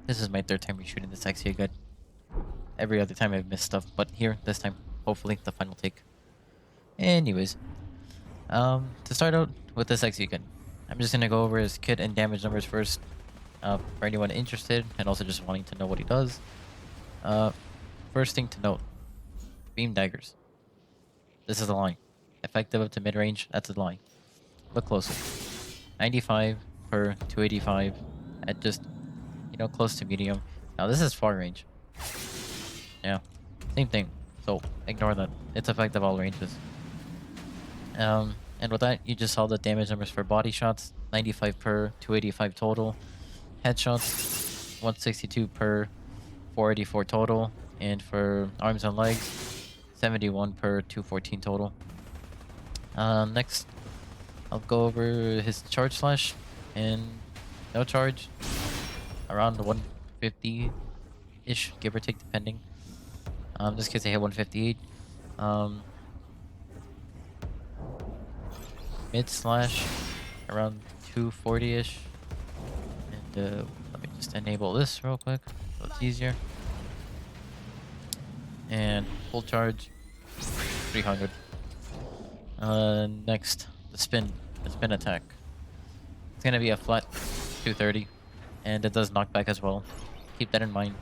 This is my third time reshooting this Exia gun. Every other time I've missed stuff, but here, this time, hopefully, the final take. Anyways, to start out with this Exia gun, I'm just gonna go over his kit and damage numbers first, for anyone interested and also just wanting to know what he does. Uh, First thing to note, beam daggers. This is a line. Effective up to mid-range, that's a line. Look closer. 95 per 285 at just, close to medium. Now this is far range. Yeah, same thing. So ignore that. It's effective all ranges. And with that, you just saw the damage numbers for body shots, 95 per 285 total. Headshots, 162 per 484 total. And for arms and legs, 71 per 214 total. Next, I'll go over his charge slash and no charge, around 150-ish, give or take, depending. This case I hit 158. Mid slash, around 240-ish. And let me just enable this real quick, so it's easier. And full charge, 300. Next, the spin attack. It's gonna be a flat 230, and it does knockback as well. Keep that in mind.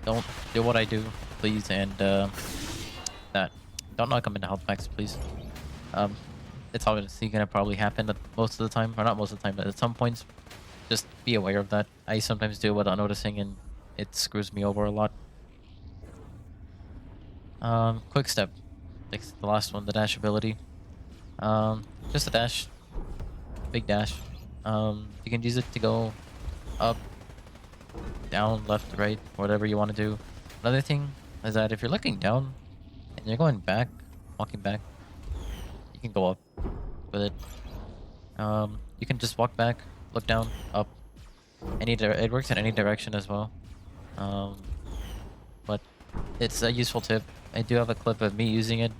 Don't do what I do, please, and that. Don't knock them into health packs, please. It's obviously gonna probably happen most of the time, or not most of the time, but at some points. Just be aware of that. I sometimes do it without noticing, and it screws me over a lot. Quick step. Like the last one, the dash ability. Just a dash. Big dash. You can use it to go up, down, left, right, whatever you want to do. Another thing is that if you're looking down and you're going back, walking back, you can go up with it. You can just walk back, look down, up. It works in any direction as well. But it's a useful tip. I do have a clip of me using it,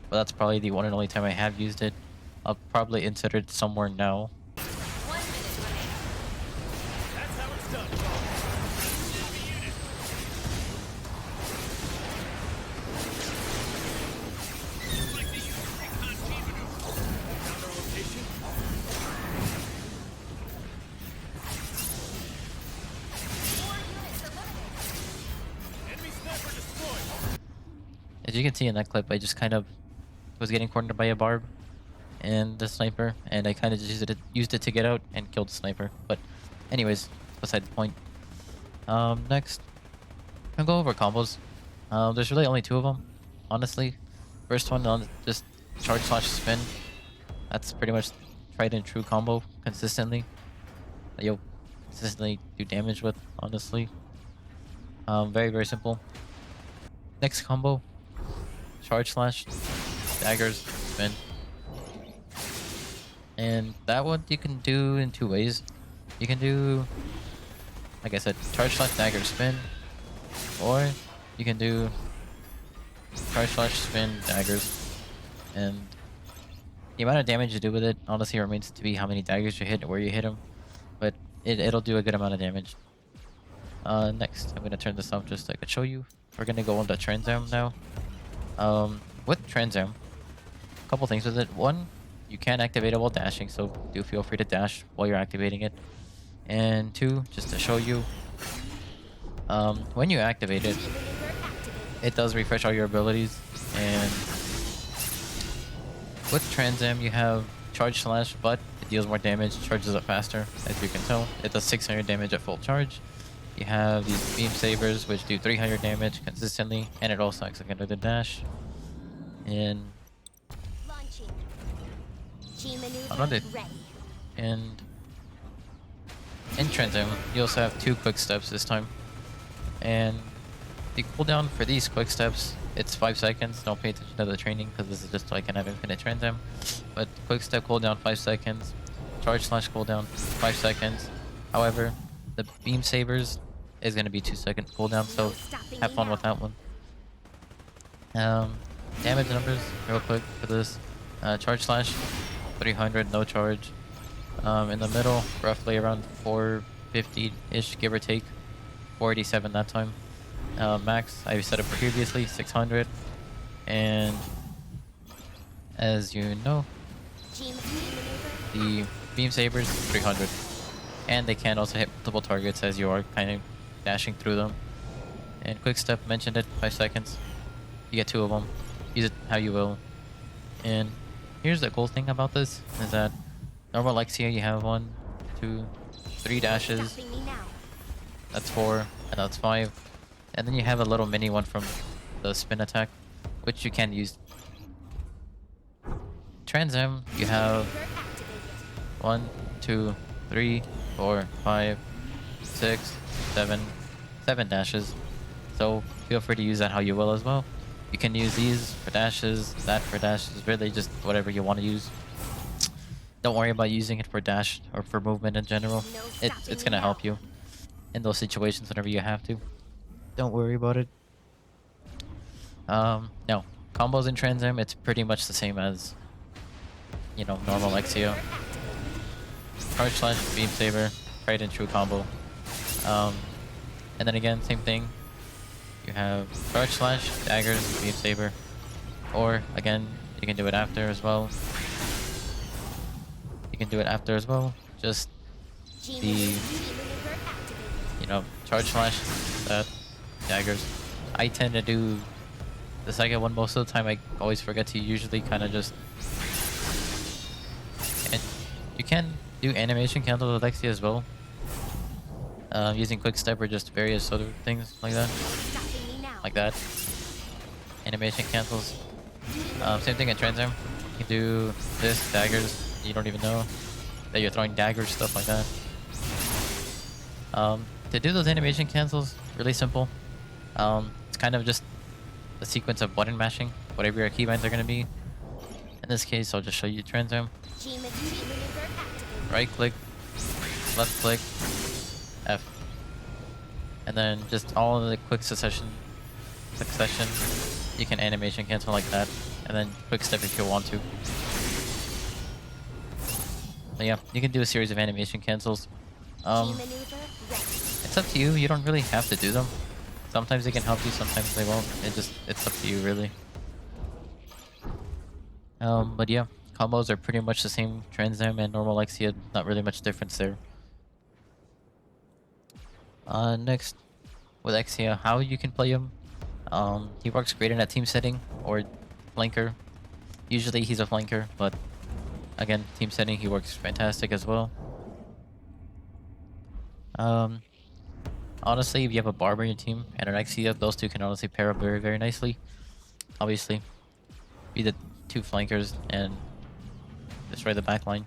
but that's probably the one and only time I have used it. I'll probably insert it somewhere now. 1 minute remaining. That's how it's done. Like the use of recon team maneuver. Counter rotation. More units eliminated. Enemy sniper destroyed. As you can see in that clip, I just kind of was getting cornered by a barb and the sniper, and I kind of just used it to get out and kill the sniper. But anyways, beside the point. Next, I'll go over combos. There's really only two of them, honestly. First one, just charge slash spin. That's pretty much tried and true combo consistently. That you'll consistently do damage with, honestly. Very, very simple. Next combo, charge slash, daggers, spin. And that one you can do in two ways. You can do, like I said, charge slash, dagger, spin. Or you can do charge slash, spin, daggers. And the amount of damage you do with it honestly remains to be how many daggers you hit and where you hit them. But it'll do a good amount of damage. Next, I'm going to turn this off just so I could show you. We're going to go into Trans Am now. With Trans Am, a couple things with it. One, you can activate it while dashing, so do feel free to dash while you're activating it. And two, just to show you, when you activate it, it does refresh all your abilities. And with Trans Am, you have charge slash, but it deals more damage, charges up faster, as you can tell. It does 600 damage at full charge. You have these beam sabers, which do 300 damage consistently, and it also acts like another dash. And another, and in Trans Am, you also have two quick steps this time. And the cooldown for these quick steps, it's 5 seconds. Don't pay attention to the training because this is just so I can have infinite Trans Am. But quick step cooldown 5 seconds, charge slash cooldown 5 seconds. However, the beam sabers is going to be 2-second cooldown, so have fun with that one. Damage numbers real quick for this. Charge slash 300, no charge. In the middle, roughly around 450-ish, give or take. 487 that time. Max, I set up previously 600, and as you know, the beam sabers 300, and they can also hit multiple targets as you are kind of dashing through them. And quick step mentioned it, 5 seconds. You get 2 of them. Use it how you will. And here's the cool thing about this is that normal Exia, you have 1, 2, 3 dashes. That's 4, and that's 5. And then you have a little mini one from the spin attack, which you can use. Trans M, you have 1, 2, 3, 4, 5, 6, 7 dashes. So feel free to use that how you will as well. You can use these for dashes, that for dashes, really just whatever you want to use. Don't worry about using it for dash or for movement in general. It's gonna help you in those situations whenever you have to. Don't worry about it. No. Combos in Trans M, it's pretty much the same as, you know, normal Exia. Charge slash beam saber, tried and true combo. And then again, same thing. You have charge slash, daggers, beam saber. Or again, you can do it after as well. You can do it after as well. Just the, you know, charge slash, that, daggers. I tend to do the second one most of the time. I always forget to usually kind of just. And you can do animation cancel with Exia as well. Using quick step or just various other things like that. Like that. Animation cancels. Same thing at Transam. You can do this, daggers. You don't even know that you're throwing daggers, stuff like that. To do those animation cancels, really simple. It's kind of just a sequence of button mashing, whatever your keybinds are going to be. In this case, I'll just show you Transam. Right click, left click, F. And then just all of the quick succession, you can animation cancel like that. And then quick step if you want to. But yeah, you can do a series of animation cancels. It's up to you. You don't really have to do them. Sometimes they can help you, sometimes they won't. It's up to you, really. But yeah, combos are pretty much the same. Trans M and normal Exia, not really much difference there. Next, with Exia, how you can play him. He works great in a team setting or flanker. Usually he's a flanker, but again, team setting he works fantastic as well. Honestly, if you have a Barber in your team and an Exia, those two can honestly pair up very, very nicely. Obviously, be the 2 flankers and destroy the backline.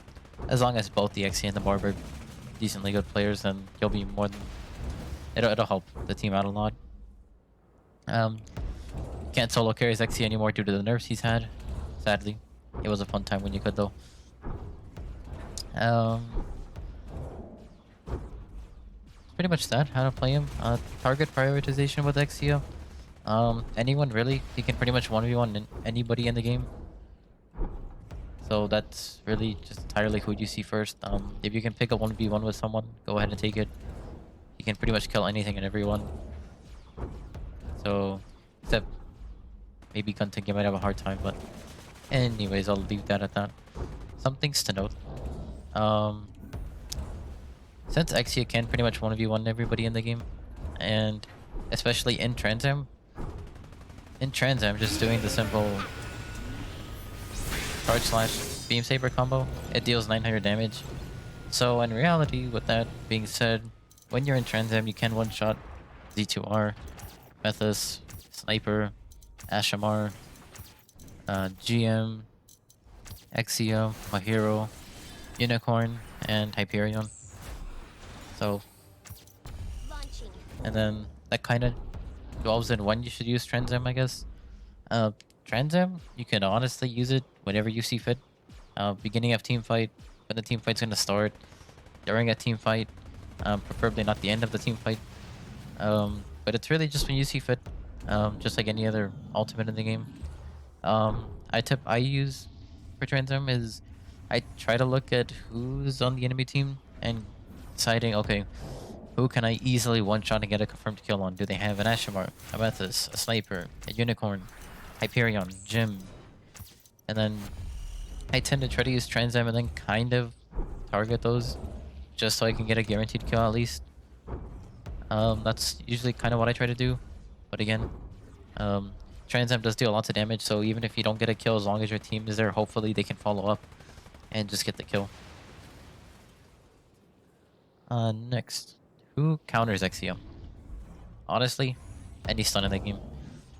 As long as both the Exia and the Barber are decently good players, then you'll be more than... It'll help the team out a lot. Can't solo carry his Exia anymore due to the nerfs he's had. Sadly. It was a fun time when you could, though. Pretty much that, how to play him. Target prioritization with Exia. Anyone really, he can pretty much 1v1 anybody in the game. So that's really just entirely who you see first. If you can pick a 1v1 with someone, go ahead and take it. You can pretty much kill anything and everyone. So, except maybe Gunting, you might have a hard time, but anyways, I'll leave that at that. Some things to note. Since Exia can pretty much 1v1 everybody in the game, and especially in Transam, just doing the simple charge slash beam saber combo, it deals 900 damage. So in reality, with that being said, when you're in Transam, you can one-shot Z2R, Methus, Sniper, Ashamar, GM, Exia, Mahiro, Unicorn, and Hyperion. So, and then that kind of dwells in when you should use Transam, I guess. Transam, you can honestly use it whenever you see fit. Beginning of team fight, when the team fight's gonna start, during a team fight, preferably not the end of the team fight. But it's really just when you see fit, just like any other ultimate in the game. Tip I use for Transam is I try to look at who's on the enemy team and deciding, okay, Who can I easily one-shot and get a confirmed kill on? Do they have an Ashamar, a Methus, a Sniper, a Unicorn, Hyperion, Jim? And then I tend to try to use Trans Am and then kind of target those just so I can get a guaranteed kill at least. That's usually kind of what I try to do. But again, Trans Am does deal lots of damage, so even if you don't get a kill, as long as your team is there, hopefully they can follow up and just get the kill. Next. Who counters Exia? Honestly, any stun in the game.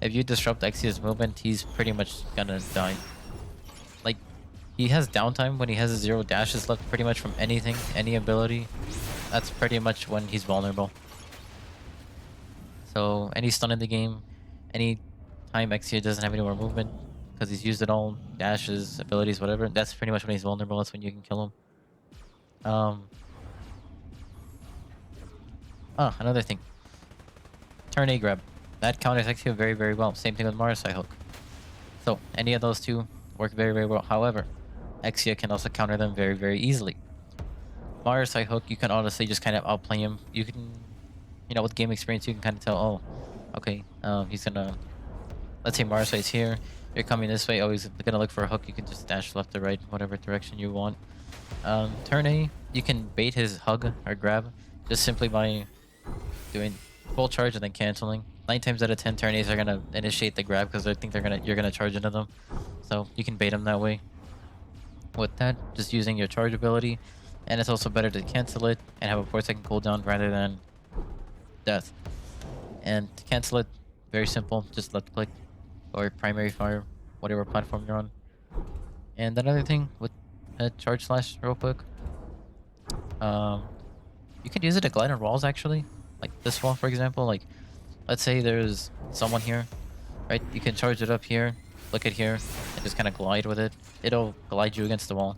If you disrupt Exia's movement, he's pretty much gonna die. Like, he has downtime when he has 0 dashes left pretty much from anything, any ability. That's pretty much when he's vulnerable. So, any stun in the game, any time Exia doesn't have any more movement, because he's used it all, dashes, abilities, whatever, that's pretty much when he's vulnerable, that's when you can kill him. Another thing. Turn A grab. That counters Exia very, very well. Same thing with Marasai hook. So, any of those two work very, very well. However, Exia can also counter them very, very easily. Marasai hook, you can honestly just kind of outplay him. You can, you know, with game experience, you can kind of tell, oh, okay, he's gonna, let's say Marasai's here, you're coming this way, oh, he's gonna look for a hook, you can just dash left or right, whatever direction you want. Turn A, you can bait his hug or grab just simply by doing full charge and then canceling. 9 times out of 10, turn A's are gonna initiate the grab because they think you're gonna charge into them. So you can bait them that way. With that, just using your charge ability, and it's also better to cancel it and have a 4-second cooldown rather than death. And to cancel it, very simple, just left click or primary fire, whatever platform you're on. And another thing with a charge slash real quick, you can use it to glide on walls actually, like this wall for example. Like, let's say there's someone here, right? You can charge it up here, look at here, and just kind of glide with it. It'll glide you against the wall.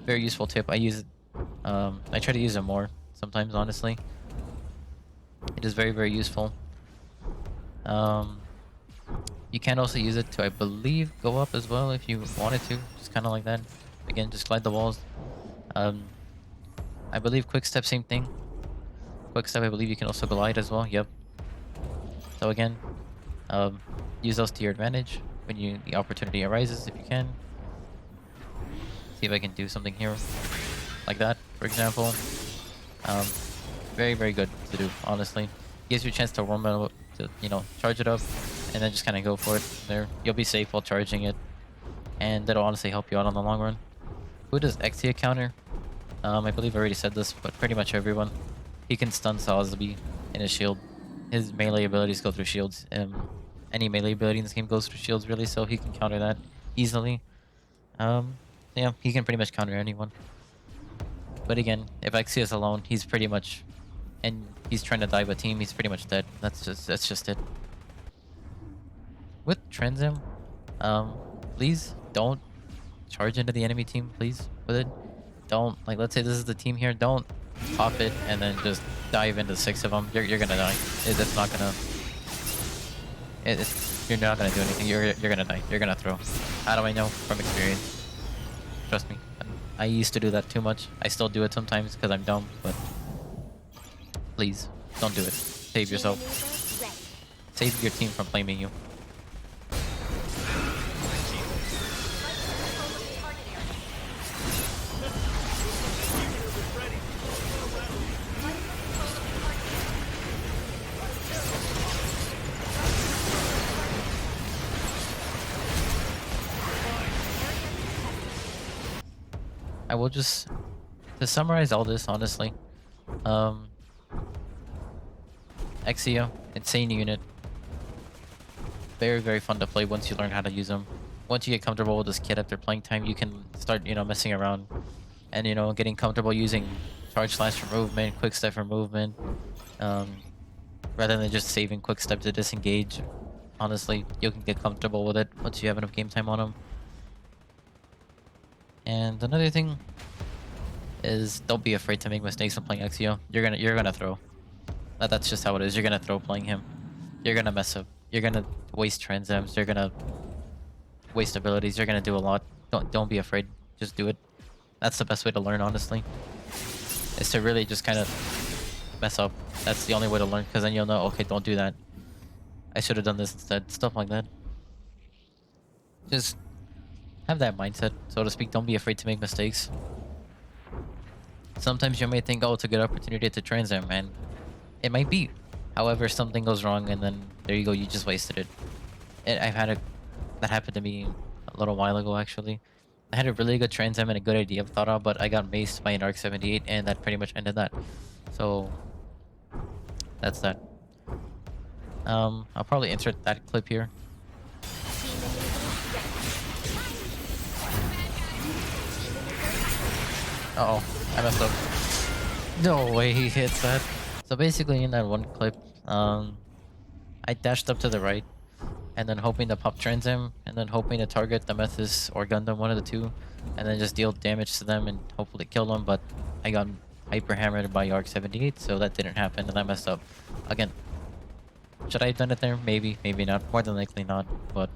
Very useful tip. I use it. I try to use it more sometimes, honestly. It is very, very useful. You can also use it to, I believe, go up as well if you wanted to, just kind of like that. Again, just glide the walls. I believe quick step, same thing. Quick step, I believe you can also glide as well. Yep. So again, use those to your advantage when the opportunity arises if you can. See if I can do something here, like that, for example. Very, very good to do, honestly. Gives you a chance to warm it up, to, you know, charge it up, and then just kind of go for it there. You'll be safe while charging it, and that'll honestly help you out on the long run. Who does Exia counter? I believe I already said this, but pretty much everyone. He can stun Salisbury in his shield. His melee abilities go through shields. Any melee ability in this game goes through shields, really, so he can counter that easily. Yeah, he can pretty much counter anyone. But again, if Exia is alone, he's pretty much, and he's trying to dive a team, he's pretty much dead. That's just it. With Transam, please don't charge into the enemy team, please, with it. Don't, like, let's say this is the team here, don't pop it and then just dive into 6 of them. You're gonna die. That's not gonna, you're not gonna do anything. You're gonna die. You're gonna throw. How do I know? From experience. Trust me. I used to do that too much. I still do it sometimes because I'm dumb, but please, don't do it. Save yourself. Save your team from blaming you. I will just, to summarize all this, honestly, Exia, insane unit. Very, very fun to play once you learn how to use them. Once you get comfortable with this kit after playing time, you can start, you know, messing around and, you know, getting comfortable using charge slash for movement, quick step for movement, rather than just saving quick step to disengage. Honestly, you can get comfortable with it once you have enough game time on them. And another thing is, don't be afraid to make mistakes when playing Exia. You're gonna throw. That's just how it is. You're gonna throw playing him. You're gonna mess up. You're gonna waste transams. You're gonna waste abilities. You're gonna do a lot. Don't be afraid. Just do it. That's the best way to learn, honestly. Is to really just kind of mess up. That's the only way to learn, because then you'll know, okay, don't do that. I should have done this instead. Stuff like that. Just have that mindset, so to speak. Don't be afraid to make mistakes. Sometimes you may think, oh, it's a good opportunity to transcend, and it might be. However, something goes wrong, and then there you go, you just wasted it. I've had that happened to me a little while ago, actually. I had a really good transam and a good idea I've thought of, but I got maced by an ARC 78, and that pretty much ended that. So that's that. I'll probably insert that clip here. Uh oh, I messed up. No way he hits that. So basically, in that one clip, I dashed up to the right, and then hoping to pop trans him, and then hoping to target the Metis or Gundam, one of the two, and then just deal damage to them and hopefully kill them. But I got hyper hammered by ARC 78, so that didn't happen, and I messed up again. Should I have done it there? Maybe, maybe not. More than likely not. But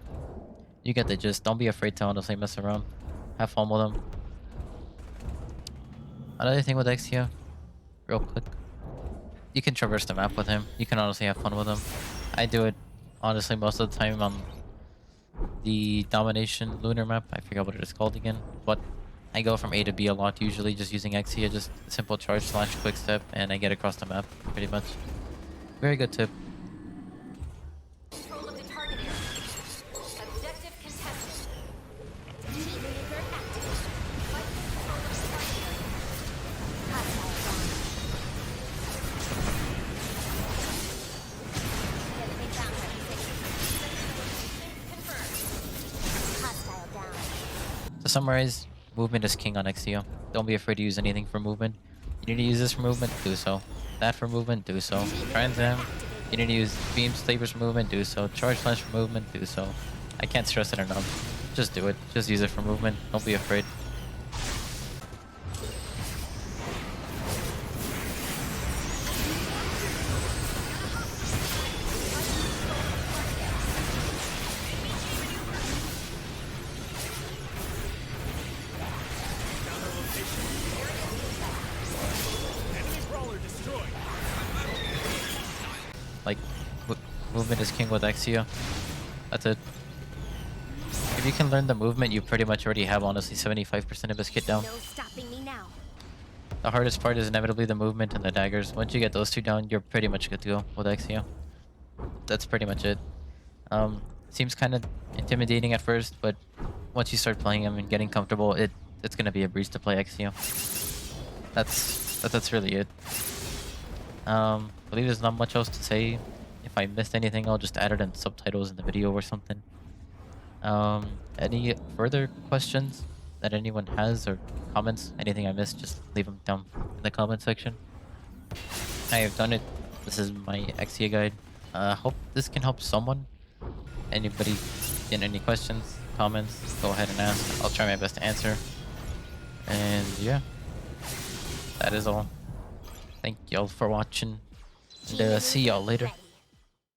you get the gist. Don't be afraid to honestly mess around. Have fun with them. Another thing with Exia, real quick, you can traverse the map with him. You can honestly have fun with him. I do it honestly most of the time on the Domination lunar map. I forget what it is called again, but I go from A to B a lot, usually just using Exia, just simple charge / quick step, and I get across the map pretty much. Very good tip. Control of the target area. Objective contested. Team leader active. Fight control of the target area. Hostile down. Enemy counter confirmed. Hostile down. To summarize, movement is king on Exia. Don't be afraid to use anything for movement. You need to use this for movement, do so. That for movement, do so. Transam, you need to use beam sabers for movement, do so. Charge slash for movement, do so. I can't stress it enough. Just do it. Just use it for movement. Don't be afraid. Like, movement is king with Exia. That's it. If you can learn the movement, you pretty much already have, honestly, 75% of his kit down. No stopping me now. The hardest part is inevitably the movement and the daggers. Once you get those two down, you're pretty much good to go with Exia. That's pretty much it. Seems kind of intimidating at first, but once you start playing him and getting comfortable, it's gonna be a breeze to play Exia. That's really it. I believe there's not much else to say. If I missed anything, I'll just add it in subtitles in the video or something. Any further questions that anyone has or comments? Anything I missed, just leave them down in the comment section. I have done it. This is my Exia guide. Hope this can help someone. Anybody in any questions, comments, go ahead and ask. I'll try my best to answer. And yeah, that is all. Thank y'all for watching, and see y'all later.